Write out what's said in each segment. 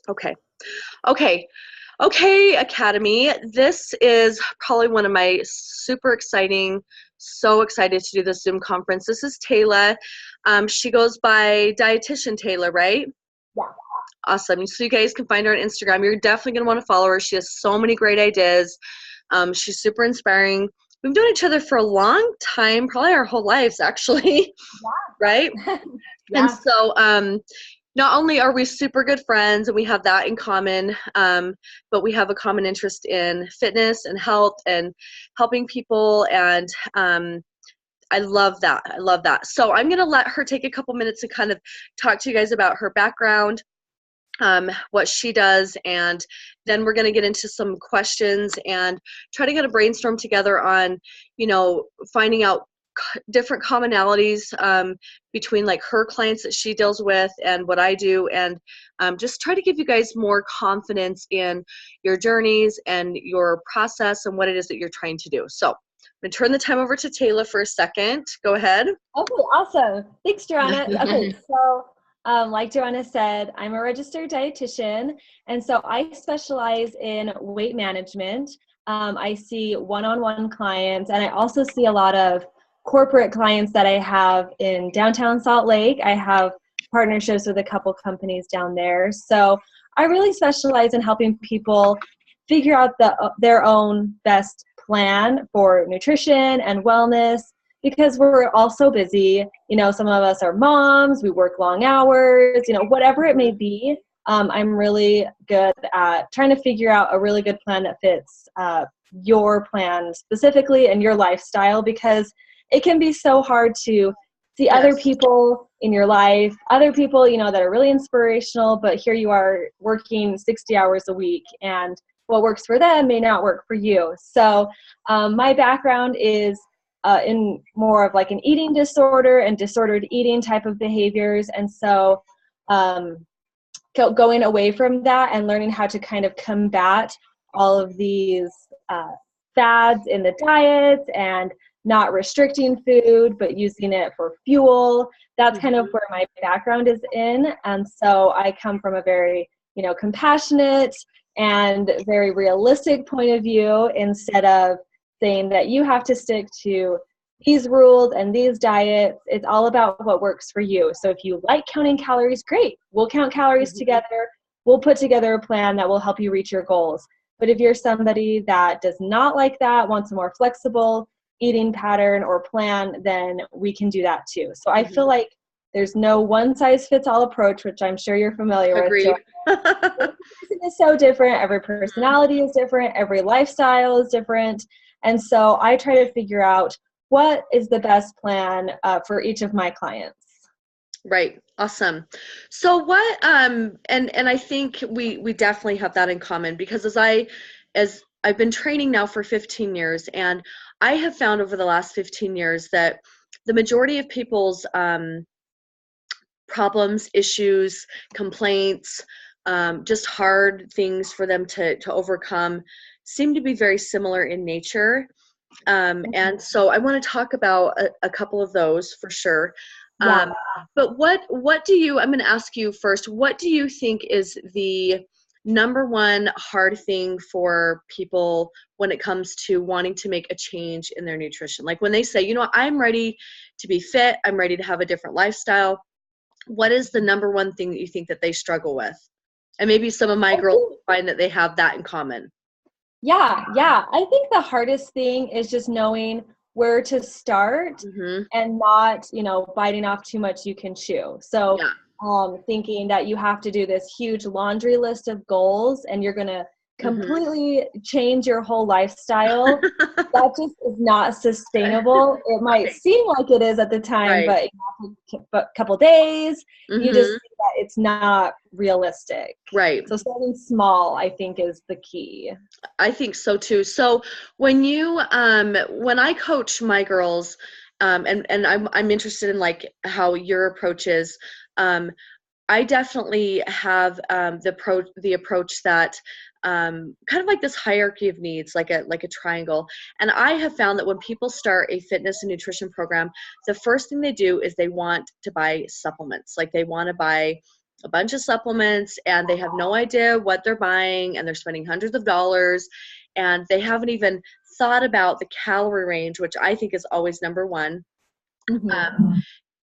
Okay. Okay. Okay, Academy. This is probably one of my super exciting, so excited to do this Zoom conference. This is Tayla. She goes by Dietitian Tayla, right? Yeah. Awesome. So you guys can find her on Instagram. You're definitely going to want to follow her. She has so many great ideas. She's super inspiring. We've known each other for a long time, probably our whole lives, actually, right? Yeah. And Yeah. so not only are we super good friends and we have that in common, but we have a common interest in fitness and health and helping people. And I love that. I love that. So I'm going to let her take a couple minutes to kind of talk to you guys about her background, what she does, and then we're going to get into some questions and try to get a brainstorm together on, finding out different commonalities between like her clients that she deals with and what I do, and just try to give you guys more confidence in your journeys and your process and what it is that you're trying to do. So I'm going to turn the time over to Tayla for a second. Go ahead. Okay, awesome. Thanks, Joanna. Okay, so like Joanna said, I'm a registered dietitian, and so I specialize in weight management. I see one-on-one clients, and I also see a lot of corporate clients that I have in downtown Salt Lake. I have partnerships with a couple companies down there. So I really specialize in helping people figure out their own best plan for nutrition and wellness, because we're all so busy. Some of us are moms, we work long hours, whatever it may be. I'm really good at trying to figure out a really good plan that fits your plan specifically and your lifestyle, because it can be so hard to see other people in your life, other people, that are really inspirational, but here you are working 60 hours a week, and what works for them may not work for you. So my background is in more of like an eating disorder and disordered eating type of behaviors. And so going away from that and learning how to kind of combat all of these fads in the diets and not restricting food, but using it for fuel. That's kind of where my background is in. And so I come from a very, compassionate and very realistic point of view, instead of saying that you have to stick to these rules and these diets. It's all about what works for you. So if you like counting calories, great. We'll count calories together. We'll put together a plan that will help you reach your goals. But if you're somebody that does not like that, wants a more flexible eating pattern or plan, then we can do that too. So I feel like there's no one size fits all approach, which I'm sure you're familiar with. Every person is so different. Every personality is different. Every lifestyle is different. And so I try to figure out what is the best plan for each of my clients. Right. Awesome. So what, and I think we definitely have that in common, because as I've been training now for 15 years, and I have found over the last 15 years that the majority of people's problems, issues, complaints, just hard things for them to overcome seem to be very similar in nature. And so I want to talk about a couple of those for sure. Yeah. But what do you, I'm going to ask you first, what do you think is the number one hard thing for people when it comes to wanting to make a change in their nutrition? Like when they say, I'm ready to be fit, I'm ready to have a different lifestyle. What is the number one thing that you think that they struggle with? And maybe some of my girls find that they have that in common. Yeah. I think the hardest thing is just knowing where to start and not, biting off too much you can chew. So thinking that you have to do this huge laundry list of goals and you're going to completely change your whole lifestyle, that just is not sustainable. It might seem like it is at the time, but a couple days, you just see that it's not realistic. Right. So starting small, I think, is the key. I think so too. So when I coach my girls, and I'm interested in like how your approach is, I definitely have the approach that kind of like this hierarchy of needs, like a triangle. And I have found that when people start a fitness and nutrition program, the first thing they do is they want to buy supplements. Like they want to buy a bunch of supplements and they have no idea what they're buying and they're spending hundreds of dollars and they haven't even thought about the calorie range, which I think is always number one. Mm-hmm.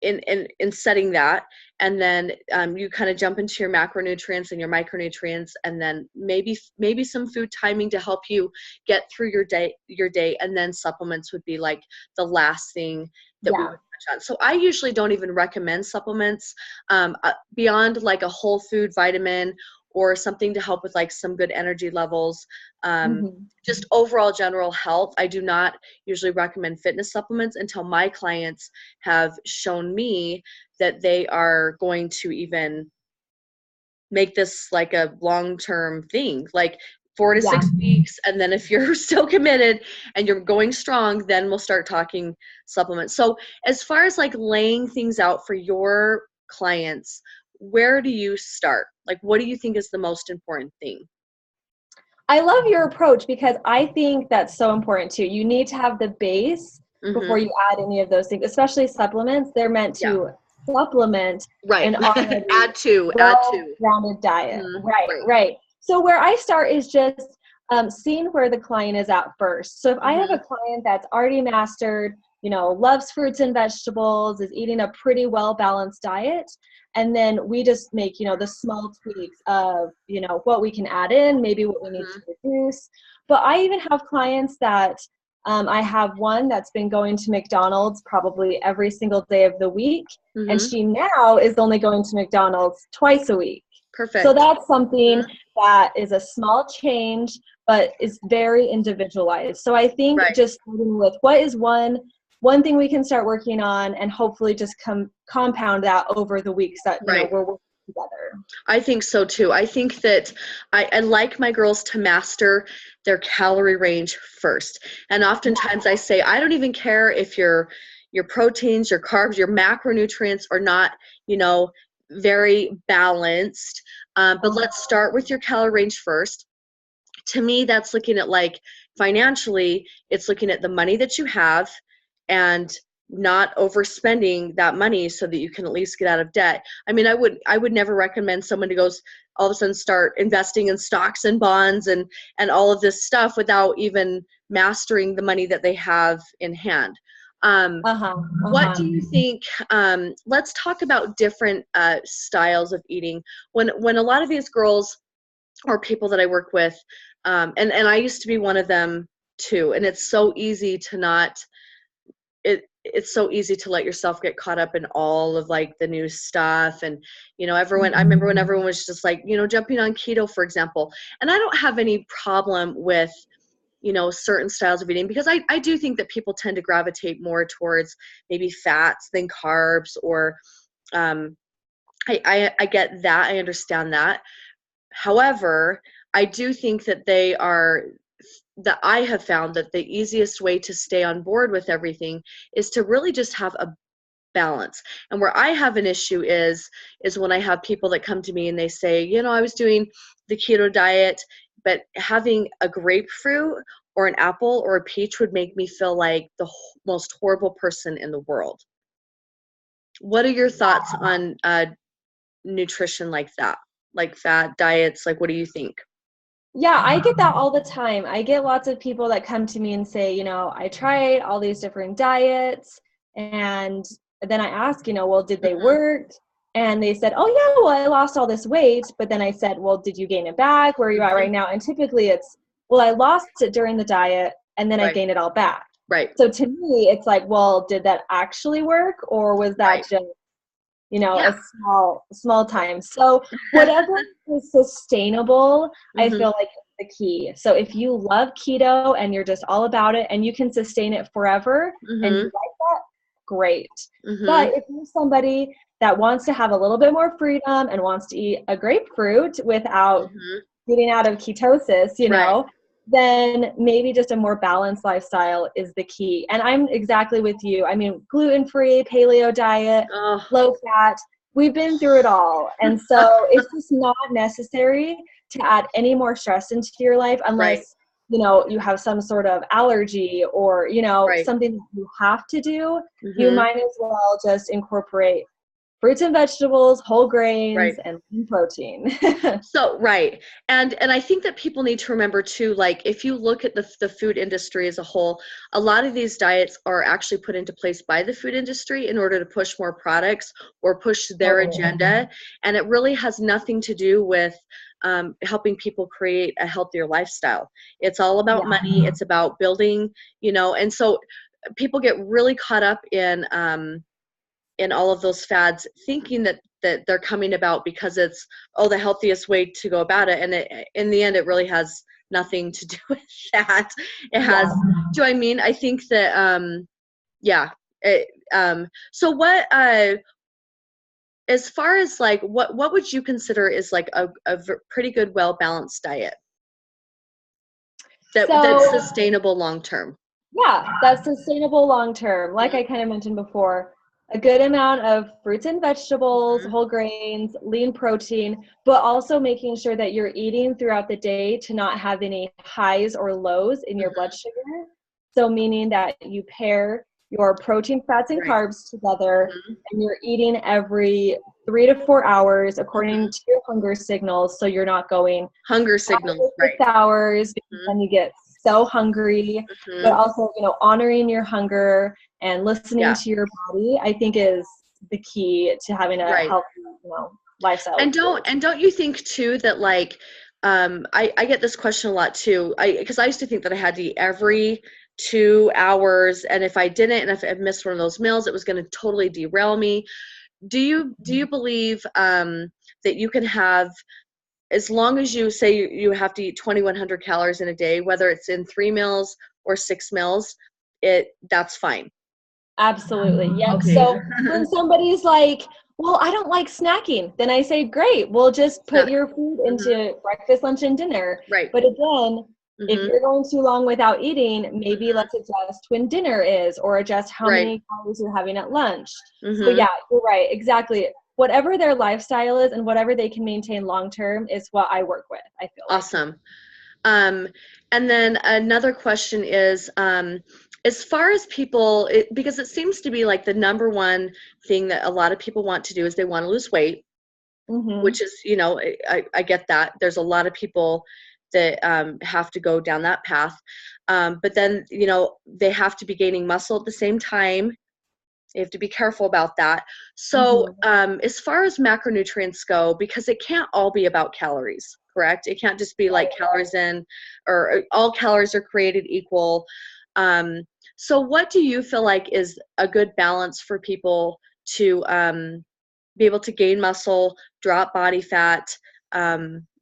In setting that, and then you kind of jump into your macronutrients and your micronutrients, and then maybe some food timing to help you get through your day, and then supplements would be like the last thing that we would touch on. So I usually don't even recommend supplements beyond like a whole food vitamin or something to help with like some good energy levels. Just overall general health. I do not usually recommend fitness supplements until my clients have shown me that they are going to even make this like a long-term thing, like 4 to 6 weeks. And then if you're still committed and you're going strong, then we'll start talking supplements. So as far as like laying things out for your clients, where do you start? Like, what do you think is the most important thing? I love your approach because I think that's so important too. You need to have the base before you add any of those things, especially supplements. They're meant to supplement an already add to well-rounded diet. Right. So where I start is just seeing where the client is at first. So if I have a client that's already mastered, loves fruits and vegetables, is eating a pretty well-balanced diet, and then we just make, the small tweaks of, what we can add in, maybe what we need to reduce. But I even have clients that I have one that's been going to McDonald's probably every single day of the week. And she now is only going to McDonald's twice a week. Perfect. So that's something that is a small change, but is very individualized. So I think just starting with what is one thing we can start working on, and hopefully just compound that over the weeks that we're working together. I think so too. I think that I like my girls to master their calorie range first. And oftentimes I say, I don't even care if your proteins, your carbs, your macronutrients are not, very balanced. But let's start with your calorie range first. To me, that's looking at like financially, it's looking at the money that you have and not overspending that money so that you can at least get out of debt. I mean, I would never recommend someone to go all of a sudden start investing in stocks and bonds and all of this stuff without even mastering the money that they have in hand. What do you think? Let's talk about different styles of eating. When a lot of these girls or people that I work with, and I used to be one of them too, and it's so easy to not. It's so easy to let yourself get caught up in all of like the new stuff and everyone. I remember when everyone was just like jumping on keto, for example, and I don't have any problem with certain styles of eating, because I do think that people tend to gravitate more towards maybe fats than carbs, or I get that, I understand that. However, I do think that that I have found that the easiest way to stay on board with everything is to really just have a balance. And where I have an issue is when I have people that come to me and they say, I was doing the keto diet, but having a grapefruit or an apple or a peach would make me feel like the most horrible person in the world. What are your thoughts on nutrition like that? Like fat diets, like what do you think? Yeah, I get that all the time. I get lots of people that come to me and say, I tried all these different diets, and then I ask, well, did they work? And they said, oh yeah, well, I lost all this weight. But then I said, well, did you gain it back? Where are you at right now? And typically it's, well, I lost it during the diet and then I gained it all back. Right. So to me, it's like, well, did that actually work, or was that just a small time? So whatever is sustainable, I feel like is the key. So if you love keto and you're just all about it and you can sustain it forever and you like that, great. But if you're somebody that wants to have a little bit more freedom and wants to eat a grapefruit without getting out of ketosis, then maybe just a more balanced lifestyle is the key. And I'm exactly with you. I mean, gluten-free, paleo diet, low fat, we've been through it all. And so it's just not necessary to add any more stress into your life unless, you have some sort of allergy or, something that you have to do. You might as well just incorporate fruits and vegetables, whole grains, Right. and lean protein. So, right. And I think that people need to remember too, like if you look at the food industry as a whole, a lot of these diets are actually put into place by the food industry in order to push more products or push their Totally. agenda. And it really has nothing to do with helping people create a healthier lifestyle. It's all about Yeah. money. It's about building, and so people get really caught up in all of those fads, thinking that they're coming about because it's the healthiest way to go about it, and in the end it really has nothing to do with that. It has, Yeah. I think that yeah it, so what as far as like what would you consider is like a pretty good well balanced diet that's So sustainable long term? yeah, that's sustainable long term. Like I kind of mentioned before, a good amount of fruits and vegetables, Mm-hmm. whole grains, lean protein, but also making sure that you're eating throughout the day to not have any highs or lows in your blood Mm-hmm. sugar. So, meaning that you pair your protein, fats, and Right. carbs together, Mm-hmm. and you're eating every 3 to 4 hours according Mm-hmm. to your hunger signals. So, you're not going Hunger 5 signals, or right. 6 hours because Mm-hmm. then you get so hungry, but Mm-hmm. also honoring your hunger and listening Yeah. to your body, I think, is the key to having a Right. healthy lifestyle And with food. don't you think too that like I get this question a lot too. Because I used to think that I had to eat every 2 hours, and if I didn't, and if I missed one of those meals, it was going to totally derail me. Do you believe that you can have, as long as you say you have to eat 2,100 calories in a day, whether it's in 3 meals or 6 meals, that's fine? Absolutely. Yep. Okay. So when somebody's like, well, I don't like snacking, then I say, great, we'll just put Snack. your food Hmm. into breakfast, lunch, and dinner. Right. But again, if Hmm. you're going too long without eating, maybe Hmm. let's adjust when dinner is or adjust how Right. many calories you're having at lunch. So, Hmm. yeah, you're right. Exactly. Whatever their lifestyle is and whatever they can maintain long term is what I work with, I feel like. Awesome. Um, and then another question is, as far as people, because it seems to be like the number one thing that a lot of people want to do is they want to lose weight, Mm-hmm. which is, I get that. There's a lot of people that have to go down that path. But then, they have to be gaining muscle at the same time. You have to be careful about that. So, Mm-hmm. as far as macronutrients go, because it can't all be about calories, correct? It can't just be like calories in, or all calories are created equal. Um, so, what do you feel like is a good balance for people to be able to gain muscle, drop body fat?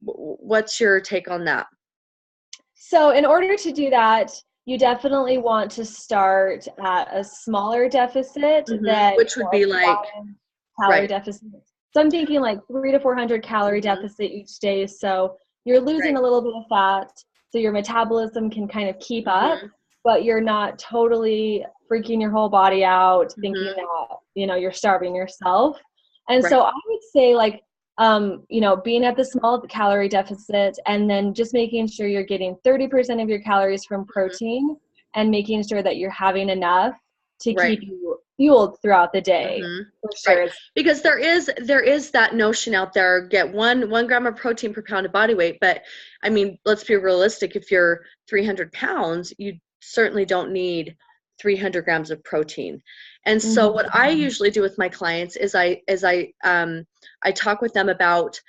What's your take on that? So, in order to do that, you definitely want to start at a smaller deficit than Which would be a like, 1,000 calorie right. deficit. So, I'm thinking like 300 to 400 calorie Hmm. deficit each day. So, you're losing Right. a little bit of fat, so your metabolism can kind of keep up, Hmm. but you're not totally freaking your whole body out, thinking Hmm. that you're starving yourself. And Right. so, I would say like being at the small calorie deficit and then just making sure you're getting 30% of your calories from Hmm. protein and making sure that you're having enough to Right. keep you fueled throughout the day. Hmm. For Right. sure. Because there is that notion out there, get one gram of protein per pound of body weight. But I mean, let's be realistic. If you're 300 pounds, you certainly don't need 300 grams of protein. And so Mhm. what I usually do with my clients is I talk with them about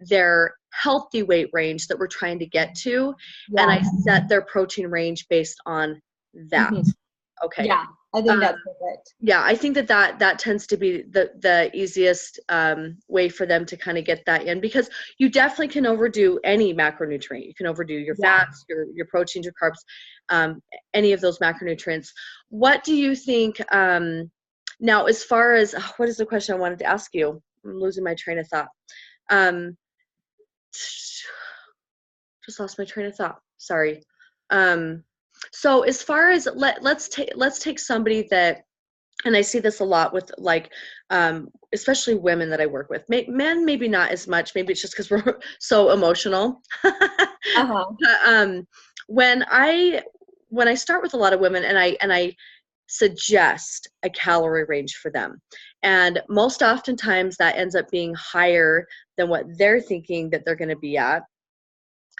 their healthy weight range that we're trying to get to, and I Yeah. set their protein range based on that. Mhm. Okay. Yeah. I think Um, that's perfect. yeah, I think that tends to be the easiest way for them to kind of get that in, because you definitely can overdo any macronutrient. You can overdo your Yeah. fats, your proteins, your carbs, any of those macronutrients. What do you think? Now, as far as what is the question I wanted to ask you? I'm losing my train of thought. Um, just lost my train of thought. Sorry. Um, so as far as let's take somebody that, and I see this a lot with like, especially women that I work with. Men maybe not as much. Maybe it's just because we're so emotional. Uh-huh. But, when I start with a lot of women, and I suggest a calorie range for them, And most oftentimes that ends up being higher than what they're thinking that they're going to be at.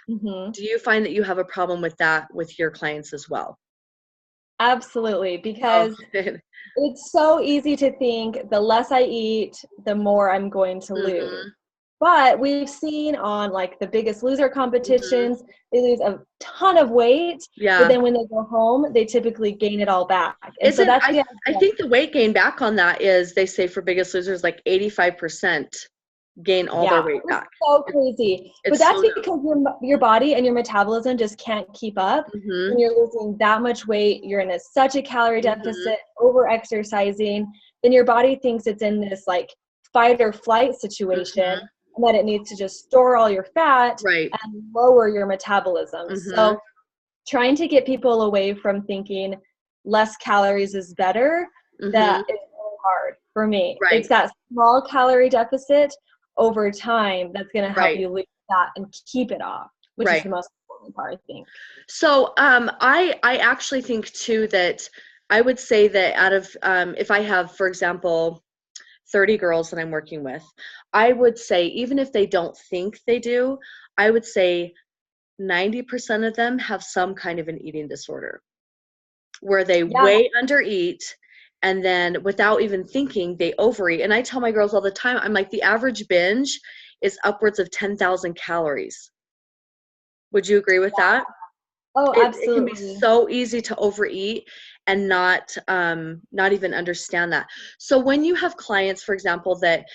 Mm-hmm. Do you find that you have a problem with that with your clients as well? Absolutely, Oh, because it's so easy to think the less I eat, the more I'm going to lose. mm-hmm, But we've seen on like the Biggest Loser mm-hmm. competitions, they lose a ton of weight, but Yeah. then when they go home, they typically gain it all back. And so Isn't that's the I idea. think the weight gain back on that is they say for Biggest Losers like 85% gain all their Yeah, weight it's back. so crazy. But It's that's so because your body and your metabolism just can't keep up. mm-hmm, When you're losing that much weight, you're in such a calorie mm-hmm, deficit, over exercising, then your body thinks it's in this like fight or flight situation mm-hmm. and that it needs to just store all your fat Right. and lower your metabolism. Mm-hmm, So trying to get people away from thinking less calories is better, mm-hmm. that is really hard for me. It's Right. that small calorie deficit over time that's going to help Right. you lose that and keep it off, which is Right. the most important part, I think. So I actually think too that I would say that out of if I have, for example, 30 girls that I'm working with, I would say even if they don't think they do, I would say 90% of them have some kind of an eating disorder where they Yeah, way undereat and then without even thinking they overeat. And I tell my girls all the time, I'm like, the average binge is upwards of 10,000 calories. Would you agree with that? oh, It can be absolutely. so easy to overeat and not even understand that. So when you have clients, for example, that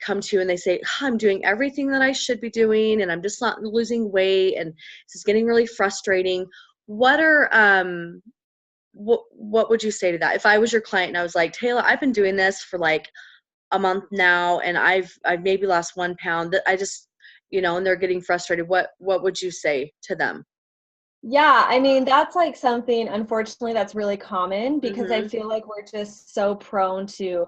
come to you and they say, I'm doing everything that I should be doing and I'm just not losing weight and this is getting really frustrating. What are what would you say to that? If I was your client and I was like, Tayla, I've been doing this for like a month now and I've maybe lost 1 pound, that I just, and they're getting frustrated. What would you say to them? Yeah, I mean, that's like something, unfortunately, that's really common because I Mhm. feel like we're just so prone to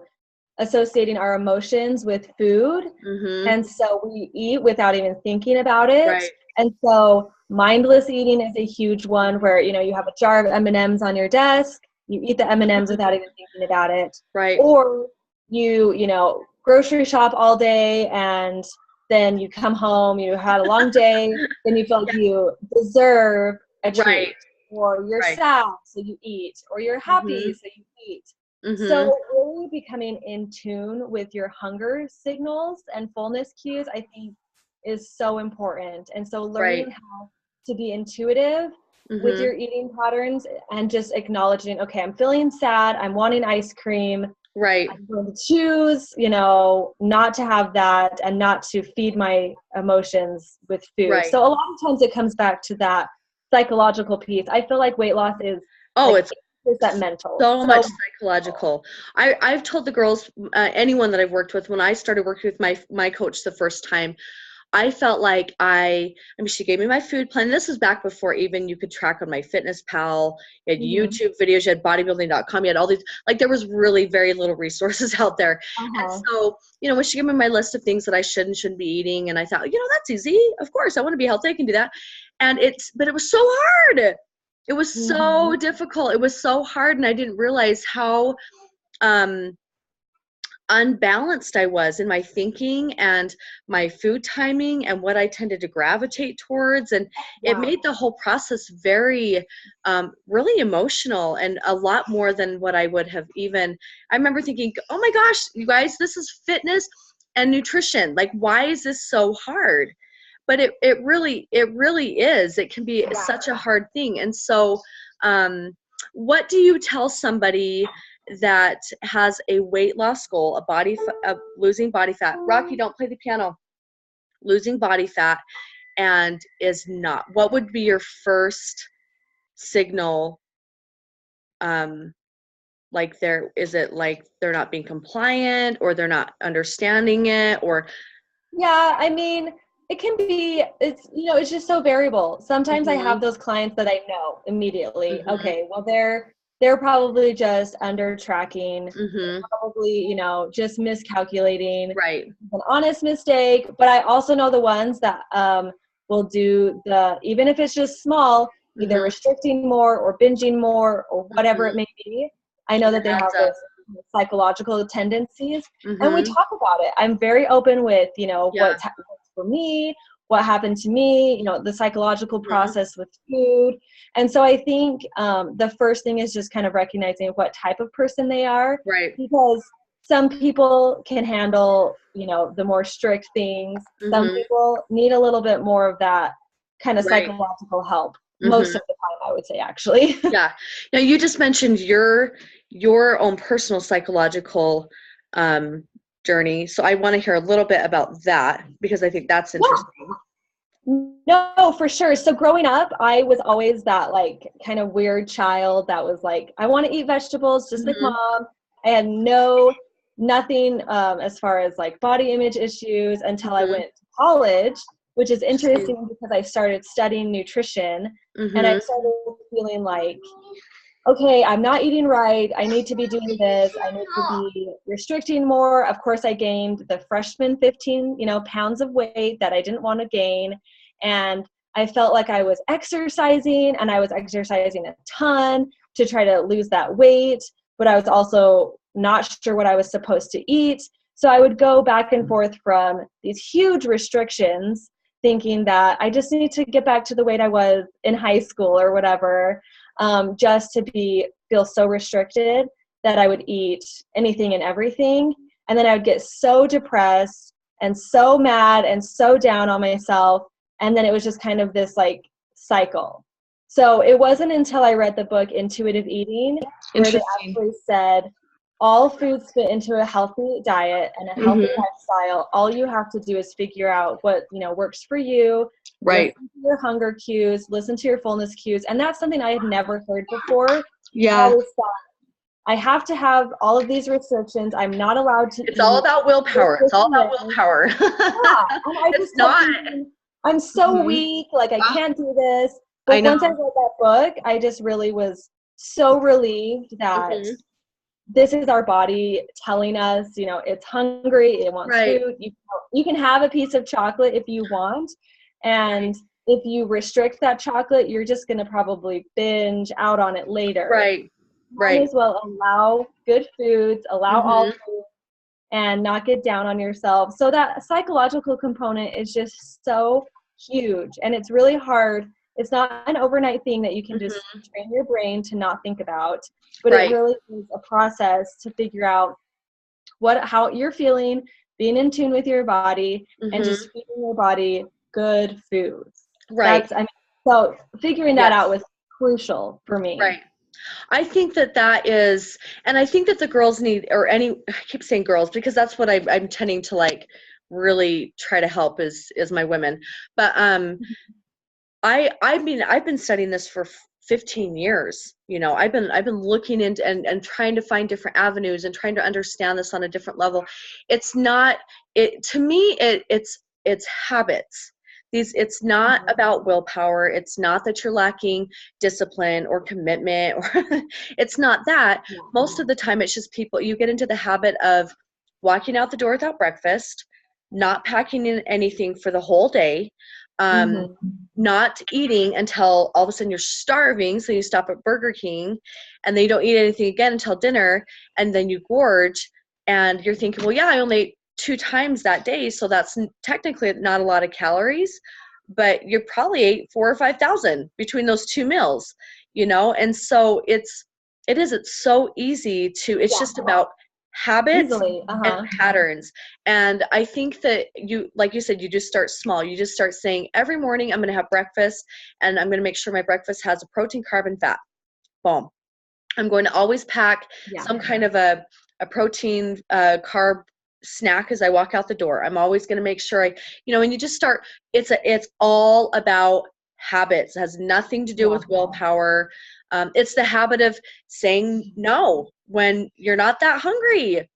associating our emotions with food. Mhm. And so we eat without even thinking about it. Right. And so mindless eating is a huge one where, you have a jar of M&Ms on your desk, you eat the M&Ms Mhm. without even thinking about it. Right. Or grocery shop all day and then you come home, you had a long day, then you feel like Yeah. you deserve a Right. treat. Or you're Right. sad, so you eat. Or you're happy, Mhm. so you eat. So Mhm. really becoming in tune with your hunger signals and fullness cues, I think, is so important. And so Right. learning how to be intuitive with Mhm. your eating patterns and just acknowledging, okay, I'm feeling sad, I'm wanting ice cream, Right. I'm going to choose, not to have that and not to feed my emotions with food. Right. So a lot of times it comes back to that psychological piece. I feel like weight loss is Oh, like it's 80% mental. so So much psychological. I've told the girls, anyone that I've worked with, when I started working with my coach the first time, I felt like she gave me my food plan. This was back before even you could track on my Fitness Pal. You had mhm. YouTube videos, you had bodybuilding.com, you had all these, like there was really very little resources out there. And Uh-huh. so, when she gave me my list of things that I should and shouldn't be eating, and I thought, that's easy. Of course, I want to be healthy. I can do that. But it was so hard. It was so Mhm. difficult. It was so hard. And I didn't realize how, um, unbalanced I was in my thinking and my food timing and what I tended to gravitate towards. And it Yeah. made the whole process very, really emotional and a lot more than what I would have even. I remember thinking, oh my gosh, you guys, this is fitness and nutrition. Like, why is this so hard? But it really is. It can be such a hard thing. And so, what do you tell somebody that has a weight loss goal, losing body fat? Rocky, don't play the piano. Losing body fat and is not. What would be your first signal? Like is it like they're not being compliant or they're not understanding it or? Yeah, I mean, it's just so variable. Sometimes I Mhm, have those clients that I know immediately. mhm, Okay, well they're probably just under tracking. mhm. They're probably, just miscalculating. Right. An honest mistake, but I also know the ones that will do even if it's just small, either Mhm, restricting more or binging more or whatever mhm. it may be. I know And that it they have adds this up. psychological tendencies, and we Mm-hmm. talk about it. I'm very open with, Yeah. what's for me, what happened to me, the psychological Mm-hmm. process with food. And so I think the first thing is just kind of recognizing what type of person they are, Right. because some people can handle, the more strict things. Some Mm-hmm. people need a little bit more of that kind of Right. psychological help most Mm-hmm. of the time, I would say, actually. Yeah. Now you just mentioned your own personal psychological um, journey. So I want to hear a little bit about that because I think that's Yeah. interesting. No, for sure. So growing up, I was always that like kind of weird child that was like, I want to eat vegetables just like Mm-hmm. mom. I had nothing as far as like body image issues until I Mm-hmm. went to college, which is Interesting. interesting because I started studying nutrition, and I Mm-hmm. started feeling like, okay, I'm not eating right. I need to be doing this. I need to be restricting more. Of course, I gained the freshman 15, pounds of weight that I didn't want to gain. And I felt like I was exercising, and I was exercising a ton to try to lose that weight, but I was also not sure what I was supposed to eat. So I would go back and forth from these huge restrictions, thinking that I just need to get back to the weight I was in high school or whatever, just to feel so restricted that I would eat anything and everything. And then I would get so depressed and so mad and so down on myself. And then it was just kind of this like cycle. So it wasn't until I read the book Intuitive Eating where they Interesting. actually said all foods fit into a healthy diet and a healthy Mm-hmm. lifestyle. All you have to do is figure out what works for you. Right. Listen to your hunger cues, listen to your fullness cues. And that's something I had never heard before. I Yeah. always thought I have to have all of these restrictions. I'm not allowed to It's all eat about this, willpower. this, It's all and about this. willpower. Yeah. And I It's just kept not. thinking, I'm so Mhm. weak, like I Ah, can't do this. I But know. once I read that book, I just really was so relieved that Hmm. this is our body telling us, it's hungry, it wants Right. food. You can have a piece of chocolate if you want. And if you restrict that chocolate, you're just going to probably binge out on it later. Right. Might Right. as well allow good foods, allow all Hmm. food, and not get down on yourself. So that psychological component is just so huge. And it's really hard. It's not an overnight thing that you can just Hmm. train your brain to not think about, but it Right. really is a process to figure out how you're feeling, being in tune with your body, and Hmm. just feeding your body good foods. Right. So figuring that out Yes. was crucial for me. Right. I think that is, and I think that the girls need, or I keep saying girls because that's what I'm tending to like really try to help is my women. But I mean I've been studying this for 15 years. I've been looking into and trying to find different avenues and trying to understand this on a different level. It's not it to me it's habits. It's not about willpower. It's not that you're lacking discipline or commitment or it's not that. Yeah. Most of the time it's just people you get into the habit of walking out the door without breakfast, not packing in anything for the whole day, um, Mm-hmm. not eating until all of a sudden you're starving, so you stop at Burger King, and then you don't eat anything again until dinner, and then you gorge, and you're thinking, well, yeah, I only ate 2 times that day, so that's technically not a lot of calories, but you probably ate 4 or 5 thousand between those 2 meals, and so it's so easy it's Yeah, just about habits easily. and Uh-huh. patterns. And I think that like you said, you just start small. You just start saying, every morning I'm going to have breakfast, and I'm going to make sure my breakfast has a protein, carb, and fat. Boom. I'm going to always pack Yeah. some kind of a protein, carb snack as I walk out the door. I'm always going to make sure and you just start, it's all about habits. It has nothing to do Yeah. with willpower. It's the habit of saying no when you're not that hungry.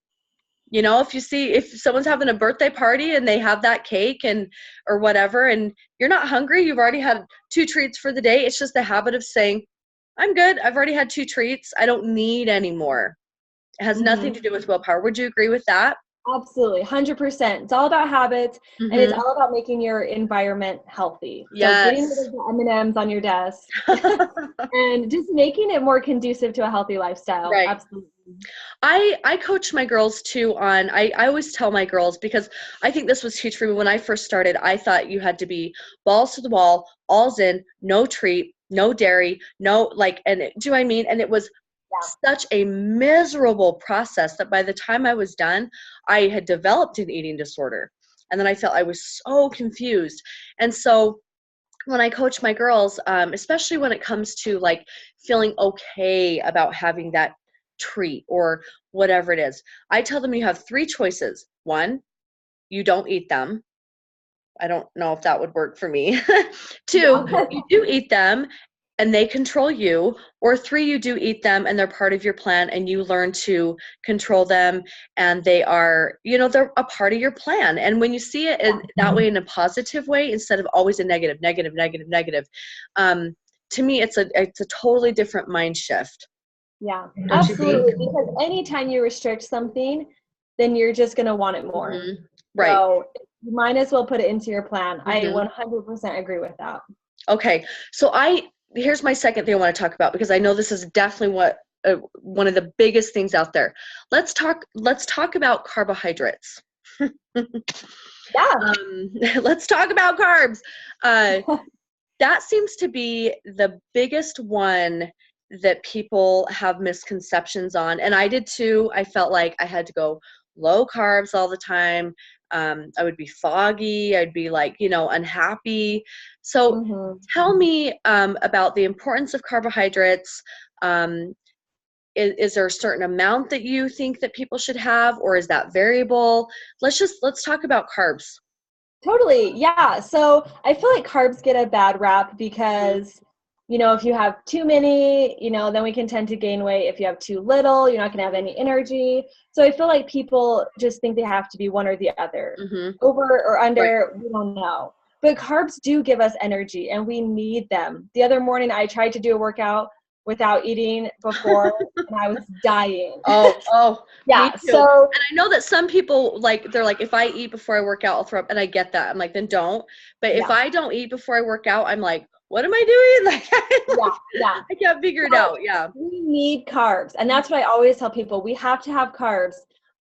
If someone's having a birthday party and they have that cake or whatever, and you're not hungry, you've already had 2 treats for the day. It's just the habit of saying, I'm good. I've already had 2 treats. I don't need any more. It has nothing Mm-hmm. to do with willpower. Would you agree with that? Absolutely, 100%. It's all about habits, and it's Mm-hmm. all about making your environment healthy. So getting rid Yes. of the M&Ms on your desk and just making it more conducive to a healthy lifestyle. Right. Absolutely. I coach my girls too on, I always tell my girls, because I think this was huge for me when I first started. I thought you had to be balls to the wall, all's in, no treat, no dairy, no, like, and do you know what I mean? And it was Yeah. such a miserable process that by the time I was done, I had developed an eating disorder. And then I felt I was so confused. And so when I coach my girls, especially when it comes to like feeling okay about having that treat or whatever it is, I tell them you have three choices. One, you don't eat them. I don't know if that would work for me. Two, Yeah. you do eat them and they control you. Or three, you do eat them and they're part of your plan and you learn to control them, and they are, they're a part of your plan. And when you see it in, that way, in a positive way, instead of always a negative, negative, negative, negative, to me, it's a totally different mind shift. Yeah, Don't you think? absolutely. Because anytime you restrict something, then you're just going to want it more. Hmm. Right. So you might as well put it into your plan. I Hmm. 100% agree with that. Okay, so here's my second thing I want to talk about, because I know this is definitely one of the biggest things out there. Let's talk about carbohydrates. Yeah. Let's talk about carbs. Uh, that seems to be the biggest one that people have misconceptions on, and I did too. I felt like I had to go low carbs all the time. I would be foggy. I'd be like, unhappy. So Hmm. tell me about the importance of carbohydrates. Um, is there a certain amount that you think that people should have, or is that variable? Let's talk about carbs. Totally. Yeah. So I feel like carbs get a bad rap Mhm. because, if you have too many, then we can tend to gain weight. If you have too little, you're not going to have any energy. So I feel like people just think they have to be one or the other. Mhm. Over or Right. under, we don't know. But carbs do give us energy and we need them. The other morning, I tried to do a workout without eating before and I was dying. Oh, me Yeah. too. So, And I know that some people, like, they're like, if I eat before I work out, I'll throw up. And I get that. I'm like, then don't. But if yeah. I don't eat before I work out, I'm like, what am I doing? Yeah. Like, Yeah. I can't figure it So out. Yeah. we need carbs. And that's what I always tell people. We have to have carbs.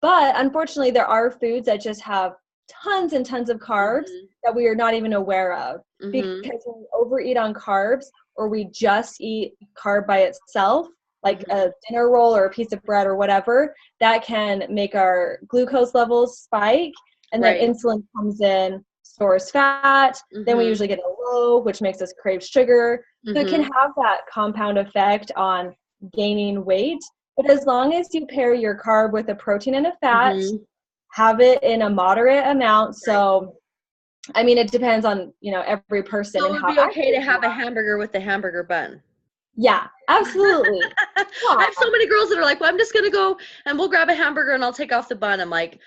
But unfortunately, there are foods that just have tons and tons of carbs Mhm. that we are not even aware of. Because Mhm. when we overeat on carbs or we just eat carb by itself, like Mhm. a dinner roll or a piece of bread or whatever, that can make our glucose levels spike. And then Right. insulin comes in, stores fat. Then we Mhm. usually get a low, which makes us crave sugar. So it can Mhm. have that compound effect on gaining weight. But as long as you pair your carb with a protein and a fat, Mhm. have it in a moderate amount. Right. So, I mean, it depends on, every person So it and would how be okay to active you have a are. hamburger with a hamburger bun. Yeah, absolutely. I Yeah. have so many girls that are like, well, I'm just going to go and we'll grab a hamburger and I'll take off the bun. I'm like,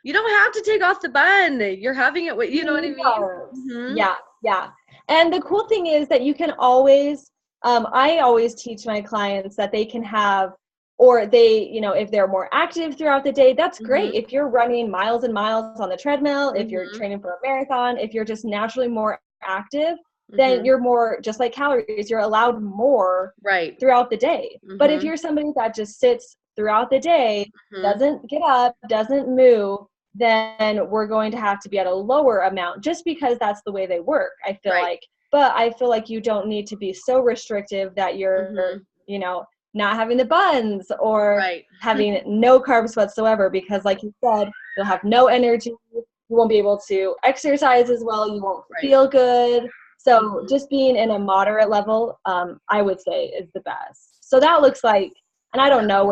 you don't have to take off the bun. You're having it with, you You know what I need mean? carbs. Hmm. Yeah, yeah. And the cool thing is that you can always, I always teach my clients that they can have, or they, if they're more active throughout the day, that's great. Hmm. If you're running miles and miles on the treadmill, if you're Hmm. training for a marathon, if you're just naturally more active, then Hmm. you're more, just like calories, you're allowed more Right. throughout the day. But if Hmm. you're somebody that just sits throughout the day, Hmm. doesn't get up, doesn't move, then we're going to have to be at a lower amount just because that's the way they work, I feel Right. like. But I feel like you don't need to be so restrictive that you're, Hmm. not having the buns or Right. having no carbs whatsoever, because like you said, you'll have no energy, you won't be able to exercise as well, you won't Right. feel good. So Hmm. just being in a moderate level, I would say is the best. So that looks like, and I don't know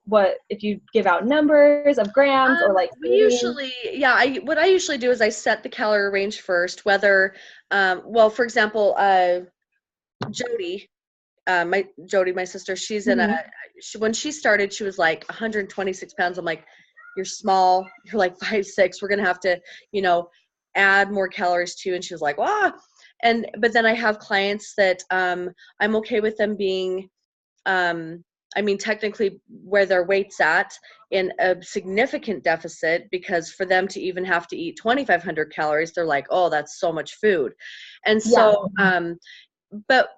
what if you give out numbers of grams or like We serving. usually, yeah, what I usually do is I set the calorie range first, whether, well, for example, Jody, my sister, she's in Mhm. when she started, she was like 126 pounds. I'm like, you're small, you're like 5'6". We're gonna have to, you know, add more calories to you. And she was like, wow. But then I have clients that I'm okay with them being, um, I mean, technically where their weight's at in a significant deficit, because for them to even have to eat 2,500 calories, they're like, oh, that's so much food. And Yeah. so, but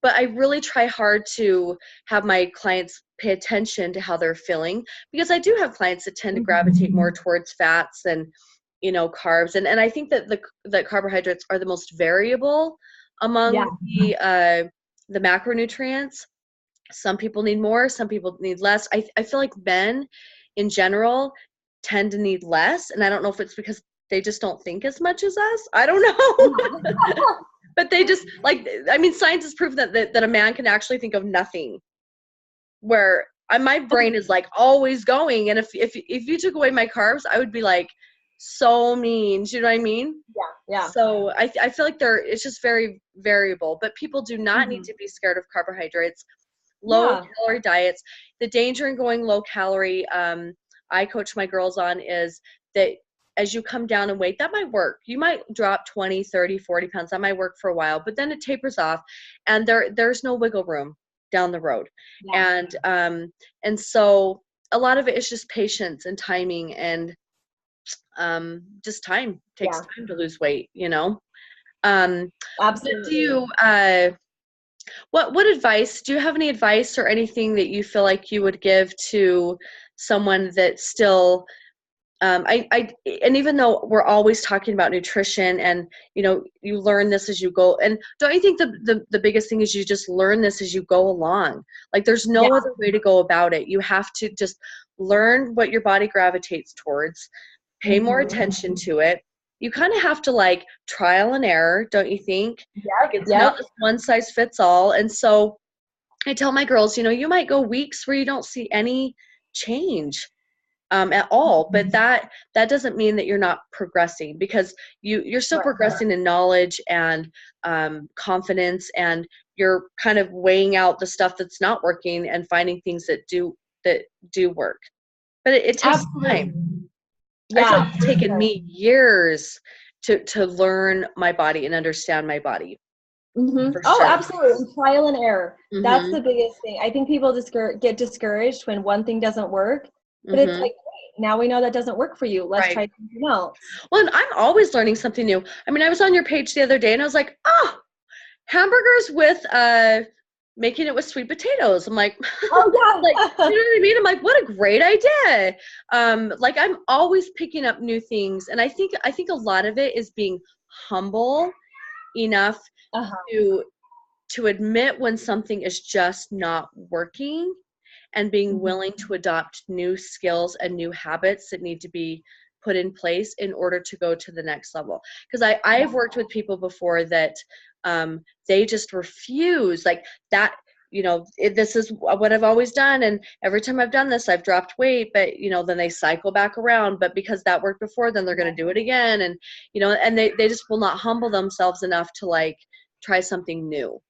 I really try hard to have my clients pay attention to how they're feeling, because I do have clients that tend to gravitate more towards fats than, you know, carbs. And I think that that carbohydrates are the most variable among the macronutrients. Some people need more, some people need less. I feel like men in general tend to need less. And I don't know if it's because they just don't think as much as us. I don't know. But they just, like, I mean, science has proven that a man can actually think of nothing, where my brain is like always going. And if you took away my carbs, I would be like so mean. Do you know what I mean? Yeah. So I feel like it's just very variable, but people do not need to be scared of carbohydrates. Low calorie diets. The danger in going low calorie, I coach my girls on, is that as you come down in weight, that might work. You might drop 20, 30, 40 pounds. That might work for a while, but then it tapers off, and there's no wiggle room down the road. And so a lot of it is just patience and timing, and just time. Takes time to lose weight, you know. Absolutely. Do you what advice, do you have any advice or anything that you feel like you would give to someone that still, and even though we're always talking about nutrition, and, you know, you learn this as you go, and don't you think the biggest thing is you just learn this as you go along? Like, there's no other way to go about it. You have to just learn what your body gravitates towards, pay more attention to it. You kind of have to, like, trial and error, don't you think? Like, it's not this one size fits all. And so I tell my girls, you know, you might go weeks where you don't see any change at all, but that doesn't mean that you're not progressing, because you're still progressing in knowledge and confidence, and you're kind of weighing out the stuff that's not working and finding things that do work. But it takes time. I feel like it's taken me years to learn my body and understand my body. Absolutely. Trial and error. That's the biggest thing. I think people get discouraged when one thing doesn't work, but it's like, hey, now we know that doesn't work for you. Let's try something else. Well, and I'm always learning something new. I mean, I was on your page the other day and I was like, oh, hamburgers with making it with sweet potatoes. I'm like, oh yeah, like, you know what I mean? I'm like, what a great idea. Like, I'm always picking up new things, and I think a lot of it is being humble enough to admit when something is just not working, and being willing to adopt new skills and new habits that need to be put in place in order to go to the next level. Because I've worked with people before that they just refuse, like, that, you know, this is what I've always done, and every time I've done this, I've dropped weight, but, you know, then they cycle back around, but because that worked before, then they're going to do it again. And, you know, and they just will not humble themselves enough to, like, try something new.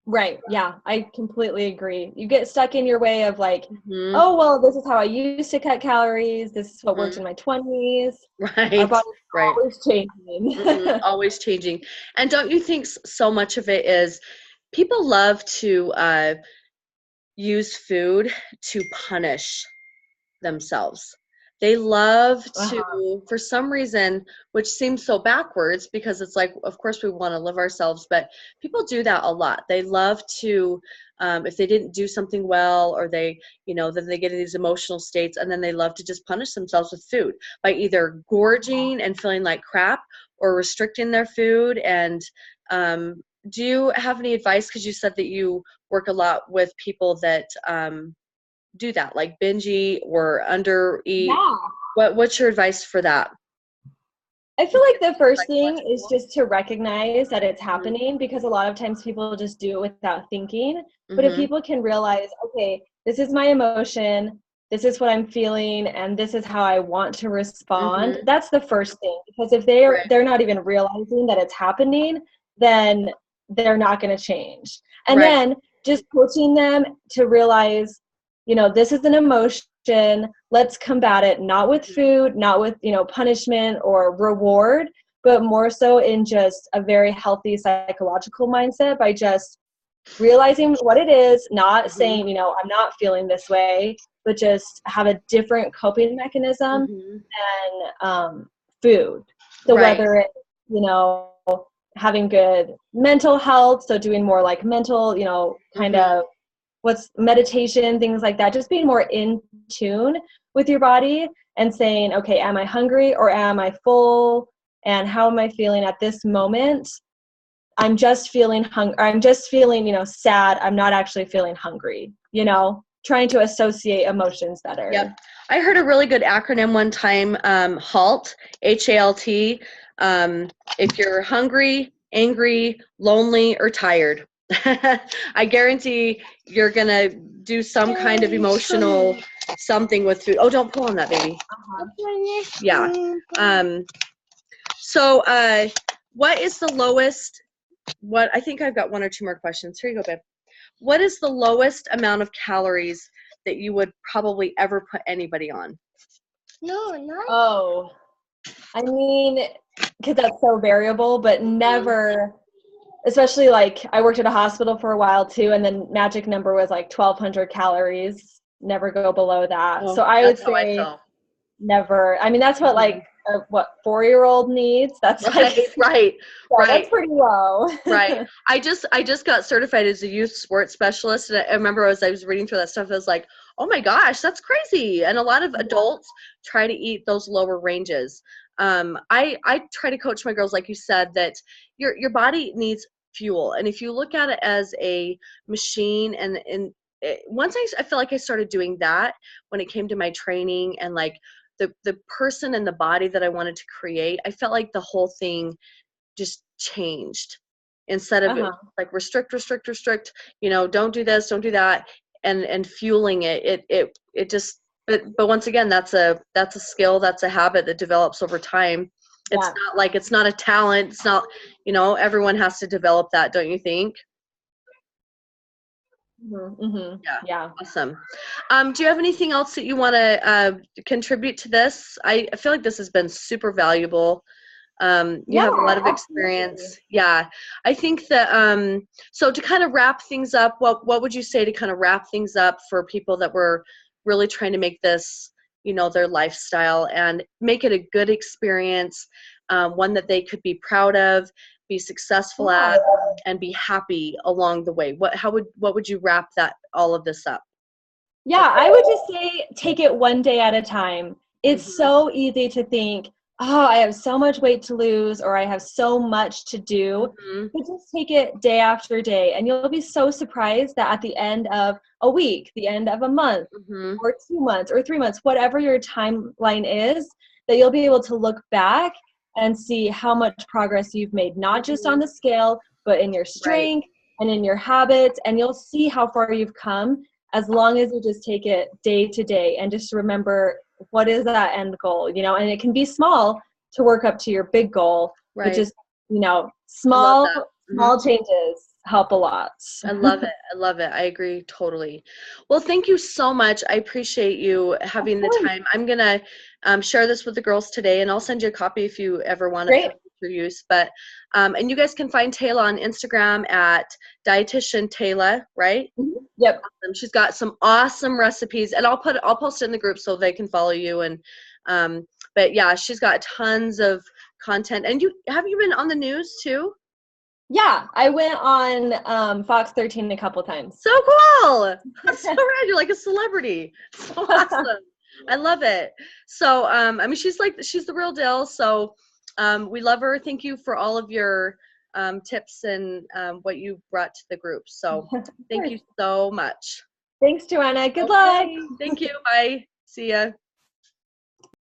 Right. Yeah, I completely agree. You get stuck in your way of, like, oh, well, this is how I used to cut calories. This is what worked in my 20s. Right. Our body's always changing. Always changing. And don't you think so much of it is people love to use food to punish themselves? They love to, for some reason, which seems so backwards, because it's like, of course we want to live ourselves, but people do that a lot. They love to, if they didn't do something well, or they, you know, then they get in these emotional states, and then they love to just punish themselves with food by either gorging and feeling like crap, or restricting their food. And do you have any advice? Because you said that you work a lot with people that do that, like binge eat or under eat. What's your advice for that? I feel like the first thing is just to recognize that it's happening, because a lot of times people just do it without thinking. But if people can realize, okay, this is my emotion, this is what I'm feeling, and this is how I want to respond, that's the first thing. Because if they're not even realizing that it's happening, then they're not going to change. And then just coaching them to realize, you know, this is an emotion. Let's combat it, not with food, not with, you know, punishment or reward, but more so in just a very healthy psychological mindset, by just realizing what it is, not Mm-hmm. saying, you know, I'm not feeling this way, but just have a different coping mechanism Mm-hmm. and food. So Right. whether it's, you know, having good mental health, so doing more like mental, you know, kind Mm-hmm. of what's meditation, things like that, just being more in tune with your body and saying, okay, am I hungry or am I full? And how am I feeling at this moment? I'm just feeling I'm just feeling, you know, sad. I'm not actually feeling hungry, you know, trying to associate emotions better. Yep. I heard a really good acronym one time, HALT, HALT. If you're hungry, angry, lonely, or tired, I guarantee you're going to do some kind of emotional something with food. Oh, don't pull on that, baby. Yeah. So, what is the lowest? I think I've got one or two more questions. Here you go, babe. What is the lowest amount of calories that you would probably ever put anybody on? No, not. Oh, I mean, because that's so variable, but never, especially like I worked at a hospital for a while too, and then magic number was like 1,200 calories. Never go below that. Oh, So I would that's how I say felt. never. I mean, that's what like what 4-year-old needs. That's like Right, yeah, right, that's pretty low. right. I just got certified as a youth sports specialist, and I remember as I was reading through that stuff, I was like, oh my gosh, that's crazy. And a lot of adults try to eat those lower ranges. I try to coach my girls, like you said, that your body needs fuel, and if you look at it as a machine, and once I feel like I started doing that when it came to my training and like the person and the body that I wanted to create, I felt like the whole thing just changed. Instead of it, like restrict, you know, don't do this, don't do that, and fueling it just, but once again, that's a skill, that's a habit that develops over time. It's Yeah. not like, it's not a talent, it's not, you know, everyone has to develop that, don't you think? Mm-hmm. Yeah. Yeah. Awesome. Do you have anything else that you want to contribute to this? I feel like this has been super valuable. You Yeah, have a lot of absolutely. experience. Yeah. I think that, so to kind of wrap things up, what would you say to kind of wrap things up for people that were really trying to make this, you know, their lifestyle and make it a good experience, one that they could be proud of, be successful Yeah. at, and be happy along the way? What would you wrap that, all of this up? Yeah, I would just say take it one day at a time. It's Mm-hmm. so easy to think, oh, I have so much weight to lose or I have so much to do. Mm-hmm. But just take it day after day, and you'll be so surprised that at the end of a week, the end of a month, Mm-hmm. or 2 months, or 3 months, whatever your timeline is, that you'll be able to look back and see how much progress you've made, not just on Mm-hmm. the scale, but in your Right. strength and in your habits. And you'll see how far you've come as long as you just take it day to day and just remember what is that end goal, you know, and it can be small to work up to your big goal, but Right. just, you know, I love small, that. Mm-hmm. small changes help a lot. I love it. I love it. I agree totally. Well, thank you so much. I appreciate you Of having the course. time. I'm gonna share this with the girls today, and I'll send you a copy if you ever want it for Great. future use. But and you guys can find Tayla on Instagram at Dietitian Tayla, right? Yep. She's got some awesome recipes, and I'll post it in the group so they can follow you. And but yeah, she's got tons of content. And you been on the news too? Yeah, I went on Fox 13 a couple times. So cool. That's so rad. You're like a celebrity. So awesome. I love it. So, I mean, she's the real deal. So, we love her. Thank you for all of your tips and what you brought to the group. So, Of thank course. you so much. Thanks, Joanna. Good luck. Okay. Thank you. Bye. See ya.